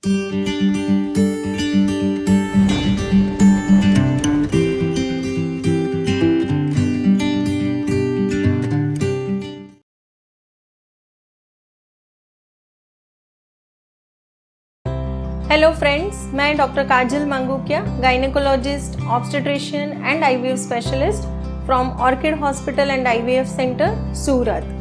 Hello friends, मैं doctor Kajal Mangukiya, gynaecologist, obstetrician and IVF specialist from Orchid hospital and IVF centre, Surat.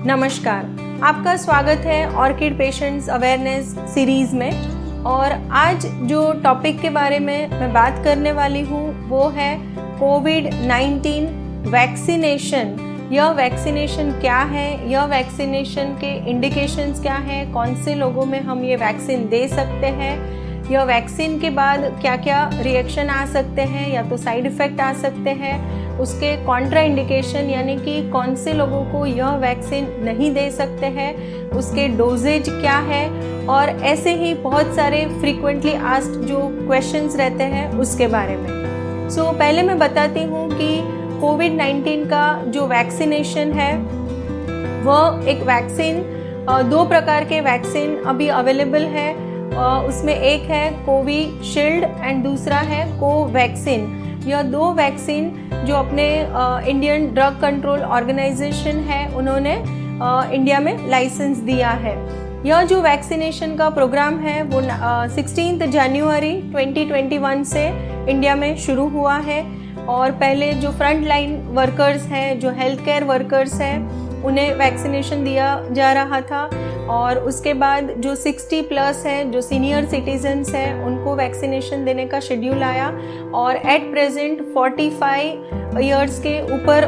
नमस्कार, आपका स्वागत है ऑर्किड पेशेंट्स अवेयरनेस सीरीज में। और आज जो टॉपिक के बारे में मैं बात करने वाली हूँ वो है कोविड-19 वैक्सीनेशन। यह वैक्सीनेशन क्या है, यह वैक्सीनेशन के इंडिकेशंस क्या हैं, कौन से लोगों में हम ये वैक्सीन दे सकते हैं, यह वैक्सीन के बाद क्या क्या रिएक्शन आ सकते हैं या तो साइड इफ़ेक्ट आ सकते हैं, उसके कॉन्ट्रा इंडिकेशन यानी कि कौन से लोगों को यह वैक्सीन नहीं दे सकते हैं, उसके डोजेज क्या है, और ऐसे ही बहुत सारे फ्रीक्वेंटली आस्क्ड जो क्वेश्चंस रहते हैं उसके बारे में। पहले मैं बताती हूँ कि कोविड-19 का जो वैक्सीनेशन है वह एक वैक्सीन, दो प्रकार के वैक्सीन अभी अवेलेबल है। उसमें एक है कोविशील्ड एंड दूसरा है कोवैक्सीन। यह दो वैक्सीन जो अपने इंडियन ड्रग कंट्रोल ऑर्गेनाइजेशन है उन्होंने इंडिया में लाइसेंस दिया है। यह जो वैक्सीनेशन का प्रोग्राम है वो 16 जनवरी 2021 से इंडिया में शुरू हुआ है। और पहले जो फ्रंट लाइन वर्कर्स हैं, जो हेल्थ केयर वर्कर्स हैं, उन्हें वैक्सीनेशन दिया जा रहा था। और उसके बाद जो 60 प्लस हैं, जो सीनियर सिटीजन्स हैं, उनको वैक्सीनेशन देने का शेड्यूल आया। और एट प्रेजेंट 45 इयर्स के ऊपर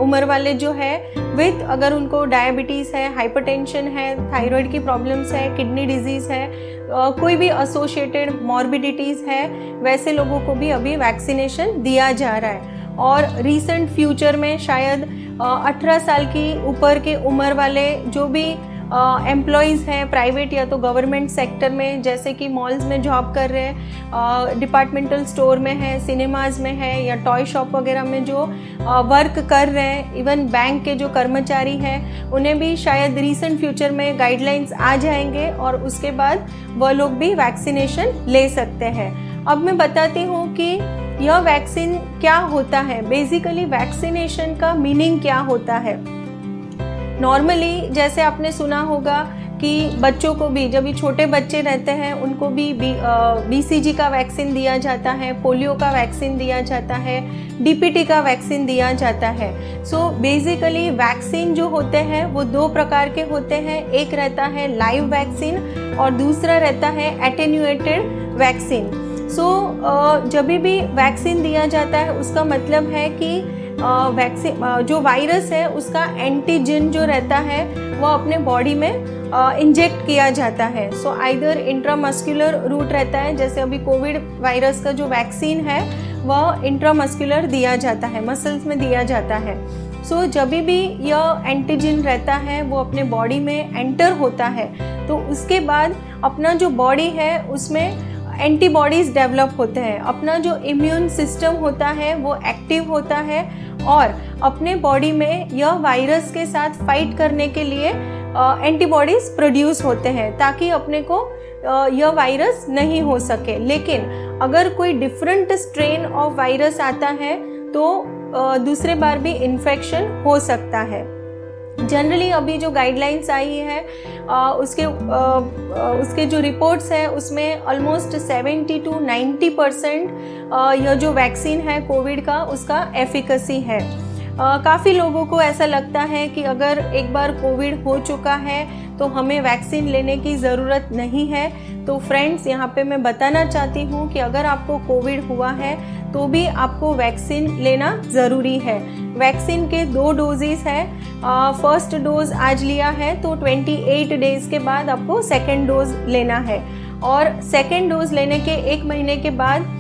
उम्र वाले जो है विथ, अगर उनको डायबिटीज़ है, हाइपरटेंशन है, थायराइड की प्रॉब्लम्स है, किडनी डिजीज़ है, कोई भी एसोसिएटेड मॉर्बिडिटीज़ है, वैसे लोगों को भी अभी वैक्सीनेशन दिया जा रहा है। और रिसेंट फ्यूचर में शायद 18 साल की ऊपर के उम्र वाले जो भी एम्प्लॉयज़ हैं प्राइवेट या तो गवर्नमेंट सेक्टर में, जैसे कि मॉल्स में जॉब कर रहे हैं, डिपार्टमेंटल स्टोर में है, सिनेमाज में है, या टॉय शॉप वगैरह में जो वर्क कर रहे हैं, इवन बैंक के जो कर्मचारी हैं, उन्हें भी शायद रिसेंट फ्यूचर में गाइडलाइंस आ जाएंगे और उसके बाद वह लोग भी वैक्सीनेशन ले सकते हैं। अब मैं बताती हूँ कि यह वैक्सीन क्या होता है। बेसिकली वैक्सीनेशन का मीनिंग क्या होता है। नॉर्मली जैसे आपने सुना होगा कि बच्चों को भी, जब भी छोटे बच्चे रहते हैं उनको भी BCG का वैक्सीन दिया जाता है, पोलियो का वैक्सीन दिया जाता है, DPT का वैक्सीन दिया जाता है। बेसिकली वैक्सीन जो होते हैं वो दो प्रकार के होते हैं। एक रहता है लाइव वैक्सीन और दूसरा रहता है एटेन्यूएटेड वैक्सीन। जब भी वैक्सीन दिया जाता है उसका मतलब है कि वैक्सीन जो वायरस है उसका एंटीजन जो रहता है वो अपने बॉडी में इंजेक्ट किया जाता है। आइदर इंट्रामस्कुलर रूट रहता है, जैसे अभी कोविड वायरस का जो वैक्सीन है वह इंट्रामस्कुलर दिया जाता है, मसल्स में दिया जाता है। जब भी यह एंटीजन रहता है वो अपने बॉडी में एंटर होता है तो उसके बाद अपना जो बॉडी है उसमें एंटीबॉडीज़ डेवलप होते हैं, अपना जो इम्यून सिस्टम होता है वो एक्टिव होता है और अपने बॉडी में यह वायरस के साथ फाइट करने के लिए एंटीबॉडीज़ प्रोड्यूस होते हैं ताकि अपने को यह वायरस नहीं हो सके। लेकिन अगर कोई डिफरेंट स्ट्रेन ऑफ वायरस आता है तो दूसरे बार भी इन्फेक्शन हो सकता है। जनरली अभी जो गाइडलाइंस आई है उसके जो रिपोर्ट्स है उसमें ऑलमोस्ट 70 to 90% यह जो वैक्सीन है कोविड का उसका एफिकेसी है। काफ़ी लोगों को ऐसा लगता है कि अगर एक बार कोविड हो चुका है तो हमें वैक्सीन लेने की ज़रूरत नहीं है। तो फ्रेंड्स, यहाँ पे मैं बताना चाहती हूँ कि अगर आपको कोविड हुआ है तो भी आपको वैक्सीन लेना ज़रूरी है। वैक्सीन के 2 डोजेस है। फर्स्ट डोज आज लिया है तो 28 डेज़ के बाद आपको सेकेंड डोज लेना है और सेकेंड डोज लेने के 1 महीने के बाद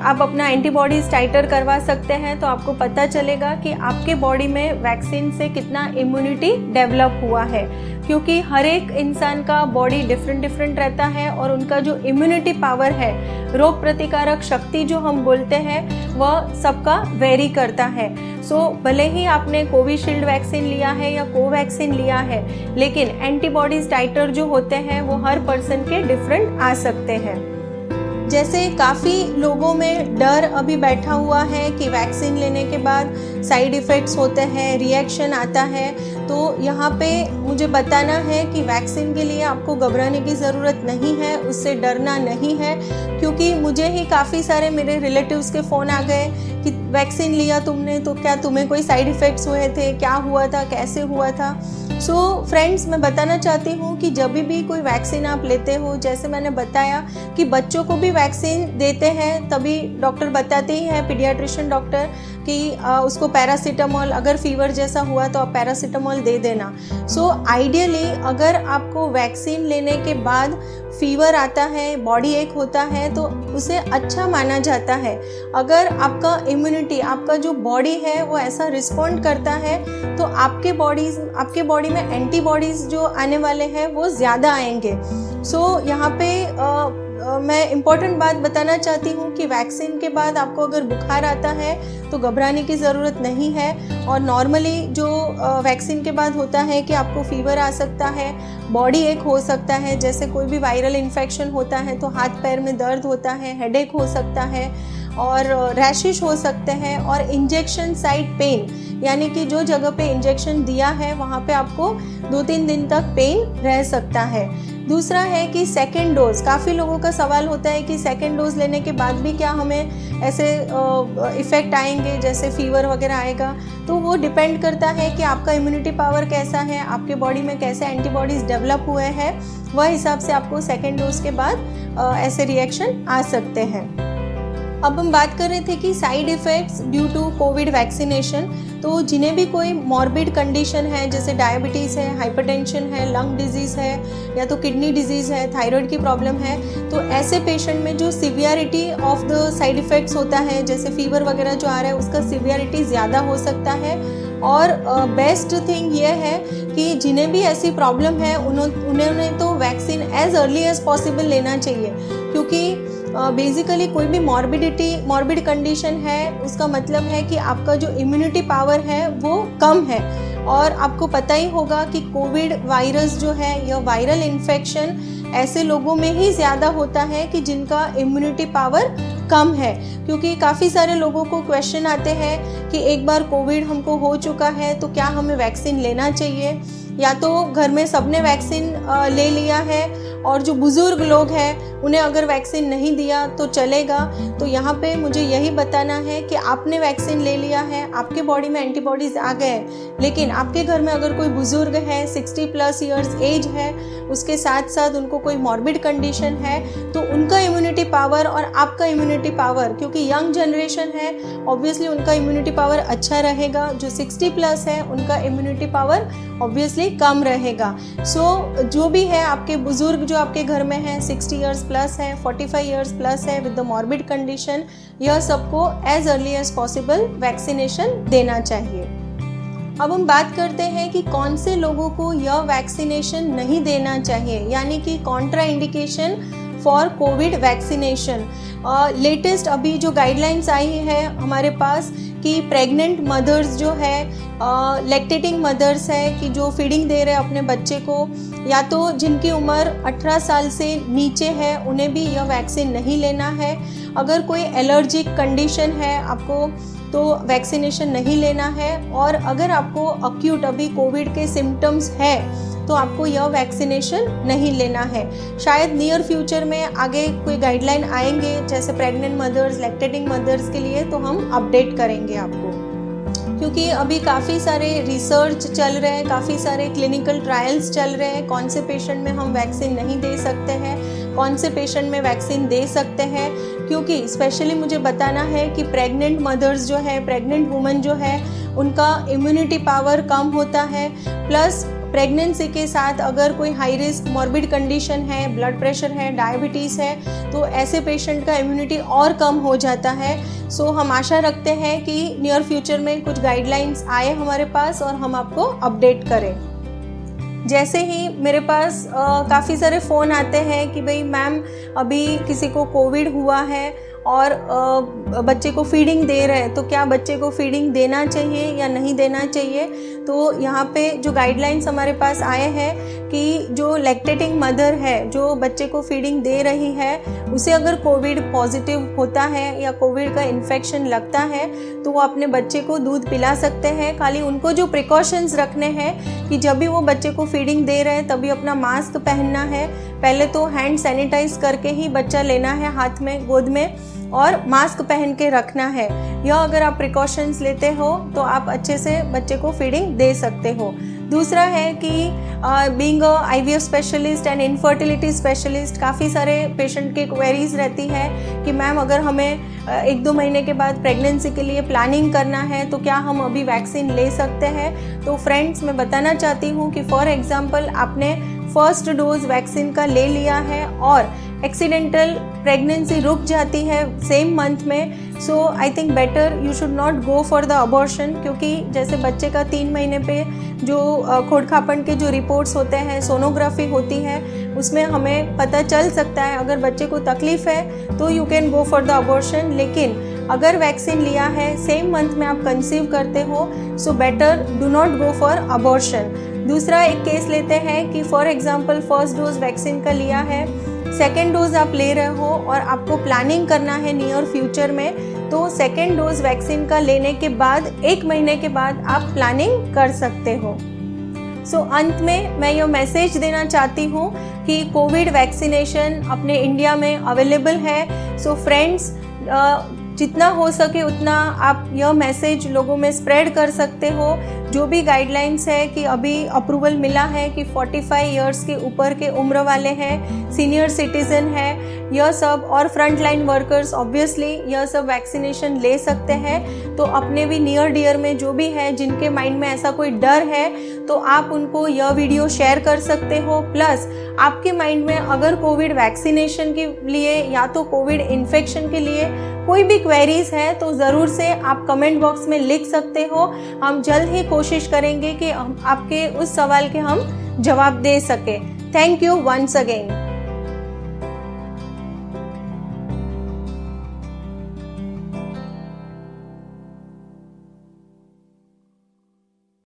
आप अपना एंटीबॉडीज टाइटर करवा सकते हैं। तो आपको पता चलेगा कि आपके बॉडी में वैक्सीन से कितना इम्यूनिटी डेवलप हुआ है, क्योंकि हर एक इंसान का बॉडी डिफरेंट रहता है और उनका जो इम्यूनिटी पावर है, रोग प्रतिकारक शक्ति जो हम बोलते हैं, वह सबका वेरी करता है। भले ही आपने कोविशील्ड वैक्सीन लिया है या कोवैक्सीन लिया है, लेकिन एंटीबॉडीज टाइटर जो होते हैं वो हर पर्सन के डिफरेंट आ सकते हैं। जैसे काफ़ी लोगों में डर अभी बैठा हुआ है कि वैक्सीन लेने के बाद साइड इफ़ेक्ट्स होते हैं, रिएक्शन आता है, तो यहाँ पे मुझे बताना है कि वैक्सीन के लिए आपको घबराने की ज़रूरत नहीं है, उससे डरना नहीं है। क्योंकि मुझे ही काफ़ी सारे मेरे रिलेटिव्स के फ़ोन आ गए कि वैक्सीन लिया तुमने तो क्या तुम्हें कोई साइड इफ़ेक्ट्स हुए थे, क्या हुआ था, कैसे हुआ था। फ्रेंड्स, मैं बताना चाहती हूँ कि जब भी कोई वैक्सीन आप लेते हो, जैसे मैंने बताया कि बच्चों को भी वैक्सीन देते हैं, तभी डॉक्टर बताते ही हैं, पीडियाट्रिशियन डॉक्टर, कि उसको पैरासीटामोल, अगर फीवर जैसा हुआ तो आप पैरासीटामोल दे देना। आइडियली अगर आपको वैक्सीन लेने के बाद फीवर आता है, बॉडी एक होता है, तो उसे अच्छा माना जाता है। अगर आपका इम्यूनिटी, आपका जो बॉडी है वो ऐसा रिस्पॉन्ड करता है, तो आपके बॉडी में एंटीबॉडीज़ जो आने वाले हैं वो ज़्यादा आएंगे। यहाँ पे मैं इम्पॉर्टेंट बात बताना चाहती हूँ कि वैक्सीन के बाद आपको अगर बुखार आता है तो घबराने की ज़रूरत नहीं है। और नॉर्मली जो वैक्सीन के बाद होता है कि आपको फीवर आ सकता है, बॉडी एक हो सकता है, जैसे कोई भी वायरल इन्फेक्शन होता है तो हाथ पैर में दर्द होता है, हेडेक हो सकता है और रैशेस हो सकते हैं, और इंजेक्शन साइट पेन, यानी कि जो जगह पे इंजेक्शन दिया है वहाँ पे आपको 2-3 दिन तक पेन रह सकता है। दूसरा है कि सेकेंड डोज, काफ़ी लोगों का सवाल होता है कि सेकेंड डोज लेने के बाद भी क्या हमें ऐसे इफ़ेक्ट आएंगे जैसे फीवर वगैरह आएगा। तो वो डिपेंड करता है कि आपका इम्यूनिटी पावर कैसा है, आपके बॉडी में कैसे एंटीबॉडीज़ डेवलप हुए हैं, वह हिसाब से आपको सेकेंड डोज के बाद ऐसे रिएक्शन आ सकते हैं। अब हम बात कर रहे थे कि side effects due to covid vaccination. तो जिन्हें भी कोई मॉर्बिड कंडीशन है, जैसे डायबिटीज़ है, हाइपरटेंशन है, लंग डिजीज़ है, या तो किडनी डिजीज़ है, थायराइड की प्रॉब्लम है, तो ऐसे पेशेंट में जो severity of the side effects होता है, जैसे फीवर वगैरह जो आ रहा है, उसका सीवियरिटी ज़्यादा हो सकता है। और बेस्ट थिंग ये है कि जिन्हें भी ऐसी प्रॉब्लम है उन्होंने तो vaccine as early as possible लेना चाहिए। क्योंकि बेसिकली कोई भी मॉर्बिड कंडीशन है, उसका मतलब है कि आपका जो इम्यूनिटी पावर है वो कम है। और आपको पता ही होगा कि कोविड वायरस जो है, यह वायरल इन्फेक्शन ऐसे लोगों में ही ज़्यादा होता है कि जिनका इम्यूनिटी पावर कम है। क्योंकि काफ़ी सारे लोगों को क्वेश्चन आते हैं कि एक बार कोविड हमको हो चुका है तो क्या हमें वैक्सीन लेना चाहिए, या तो घर में सबने वैक्सीन ले लिया है और जो बुज़ुर्ग लोग हैं उन्हें अगर वैक्सीन नहीं दिया तो चलेगा। तो यहाँ पे मुझे यही बताना है कि आपने वैक्सीन ले लिया है, आपके बॉडी में एंटीबॉडीज़ आ गए, लेकिन आपके घर में अगर कोई बुज़ुर्ग है, 60+ ईयर्स एज है, उसके साथ साथ उनको कोई मॉर्बिड कंडीशन है, तो उनका इम्यूनिटी पावर और आपका इम्यूनिटी पावर, क्योंकि यंग जनरेशन है, ऑब्वियसली उनका इम्यूनिटी पावर अच्छा रहेगा। जो 60+ है उनका इम्यूनिटी पावर ऑब्वियसली कम रहेगा। जो भी है आपके बुज़ुर्ग जो आपके घर में है, 60 ईयर्स प्लस है, 45 ईयर्स प्लस है विद द मॉर्बिड कंडीशन, यह सबको as early as possible vaccination देना चाहिए। अब हम बात करते हैं कि कौन से लोगों को यह वैक्सीनेशन नहीं देना चाहिए, यानी कि Contra indication for Covid vaccination. Latest अभी जो गाइडलाइंस आई है हमारे पास कि प्रेग्नेंट मदर्स जो है, लैक्टेटिंग मदर्स है कि जो फीडिंग दे रहे हैं अपने बच्चे को, या तो जिनकी उम्र 18 साल से नीचे है, उन्हें भी यह वैक्सीन नहीं लेना है। अगर कोई एलर्जिक कंडीशन है आपको तो वैक्सीनेशन नहीं लेना है। और अगर आपको अक्यूट अभी कोविड के सिम्टम्स है तो आपको यह वैक्सीनेशन नहीं लेना है। शायद नियर फ्यूचर में आगे कोई गाइडलाइन आएंगे जैसे प्रेग्नेंट मदर्स, लैक्टेटिंग मदर्स के लिए, तो हम अपडेट करेंगे आपको। क्योंकि अभी काफ़ी सारे रिसर्च चल रहे हैं, काफ़ी सारे क्लिनिकल ट्रायल्स चल रहे हैं, कौन से पेशेंट में हम वैक्सीन नहीं दे सकते हैं, कौन से पेशेंट में वैक्सीन दे सकते हैं। क्योंकि स्पेशली मुझे बताना है कि प्रेग्नेंट मदर्स जो है, प्रेग्नेंट वुमेन जो है, उनका इम्यूनिटी पावर कम होता है। प्लस प्रेगनेंसी के साथ अगर कोई हाई रिस्क मॉर्बिड कंडीशन है, ब्लड प्रेशर है, डायबिटीज़ है, तो ऐसे पेशेंट का इम्यूनिटी और कम हो जाता है। हम आशा रखते हैं कि नियर फ्यूचर में कुछ गाइडलाइंस आए हमारे पास और हम आपको अपडेट करें। जैसे ही मेरे पास काफ़ी सारे फ़ोन आते हैं कि भाई मैम अभी किसी को कोविड हुआ है और बच्चे को फीडिंग दे रहे हैं, तो क्या बच्चे को फीडिंग देना चाहिए या नहीं देना चाहिए। तो यहाँ पे जो गाइडलाइंस हमारे पास आए हैं कि जो लैक्टेटिंग मदर है, जो बच्चे को फीडिंग दे रही है, उसे अगर कोविड पॉजिटिव होता है या कोविड का इन्फेक्शन लगता है तो वो अपने बच्चे को दूध पिला सकते हैं। खाली उनको जो प्रिकॉशंस रखने हैं कि जब भी वो बच्चे को फीडिंग दे रहे हैं तभी अपना मास्क पहनना है, पहले तो हैंड सैनिटाइज करके ही बच्चा लेना है हाथ में, गोद में, और मास्क पहन के रखना है। यह अगर आप प्रिकॉशंस लेते हो तो आप अच्छे से बच्चे को फीडिंग दे सकते हो। दूसरा है कि being a IVF specialist and infertility specialist, काफ़ी सारे पेशेंट के क्वेरीज रहती है कि मैम अगर हमें 1-2 महीने के बाद प्रेगनेंसी के लिए प्लानिंग करना है तो क्या हम अभी वैक्सीन ले सकते हैं। तो फ्रेंड्स, मैं बताना चाहती हूँ कि फॉर एग्जांपल आपने फर्स्ट डोज वैक्सीन का ले लिया है और एक्सीडेंटल प्रेगनेंसी रुक जाती है सेम मंथ में, so I think better you should not go for the abortion. क्योंकि जैसे बच्चे का 3 महीने पे जो खोड़खापन के जो रिपोर्ट्स होते हैं, सोनोग्राफी होती है, उसमें हमें पता चल सकता है अगर बच्चे को तकलीफ़ है तो you can go for the abortion. लेकिन अगर वैक्सीन लिया है, सेम मंथ में आप कंसीव करते हो, so better do not go for abortion. दूसरा एक केस लेते हैं कि for example first dose vaccine का लिया है, सेकेंड डोज आप ले रहे हो और आपको प्लानिंग करना है नियर फ्यूचर में, तो सेकेंड डोज वैक्सीन का लेने के बाद 1 महीने के बाद आप प्लानिंग कर सकते हो। सो अंत में मैं यह मैसेज देना चाहती हूँ कि कोविड वैक्सीनेशन अपने इंडिया में अवेलेबल है। सो फ्रेंड्स, जितना हो सके उतना आप यह मैसेज लोगों में स्प्रेड कर सकते हो। जो भी गाइडलाइंस है कि अभी अप्रूवल मिला है कि 45 इयर्स के ऊपर के उम्र वाले हैं, सीनियर सिटीजन है, यह सब, और फ्रंट लाइन वर्कर्स ऑब्वियसली यह सब वैक्सीनेशन ले सकते हैं। तो अपने भी नियर डियर में जो भी है जिनके माइंड में ऐसा कोई डर है तो आप उनको यह वीडियो शेयर कर सकते हो। प्लस आपके माइंड में अगर कोविड वैक्सीनेशन के लिए या तो कोविड इन्फेक्शन के लिए कोई भी क्वेरीज है तो ज़रूर से आप कमेंट बॉक्स में लिख सकते हो। हम जल्द ही कोशिश करेंगे कि हम आपके उस सवाल के हम जवाब दे सके। Thank you once again.